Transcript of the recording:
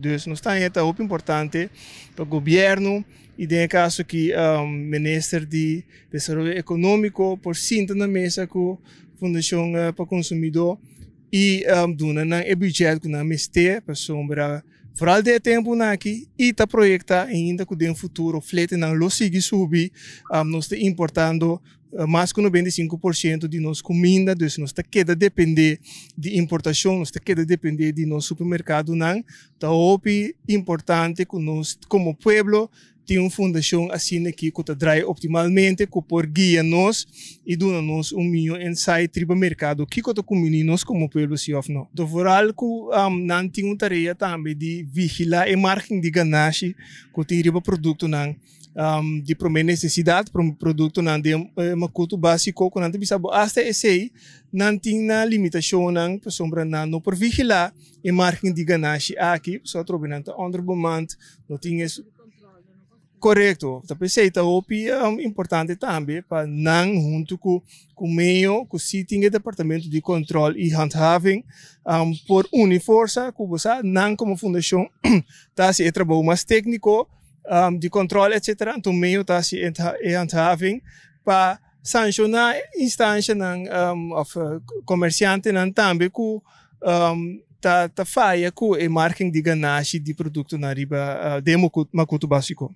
Dus nós está é muito importante para o governo e tem caso que ministro de Desenvolvimento Econômico por cinta na mesa com Fundação para o Consumidor e dona na budget que na meste para sombra vooral de tempo aqui e está proyecta ainda que no futuro flete na lo sigue subir nós está importando mais que 95% de nossa comida, então nós está queda depender de importação, nós está queda depender de nosso supermercado não, tá importante que nós como povo tem uma fundação assim aqui que trabalha optimalmente, que por guia nós e dona nós meio ensaio tribo mercado que está comunindo nós como povo se of não. Então vooral que não tem uma tarefa também de vigilar a margem de ganância que tem riba produto não. De primeira necessidade para um produto não de macuto básico que não tem bisabo hasta esse não tem na limitação não para sombra não por vigilar a margem de ganância aqui só trabalhando under moment não tem isso correto tapi sei tá importante também para não junto com o meio que se tem departamento de controle e handhaving por uniforça que você não como fundação tá se trabalho mais técnico de controle, etc. Então, meio está se handhaving para sancionar instância of comerciante também que tá falha com a margem de ganância de produto na riba de macuto básico.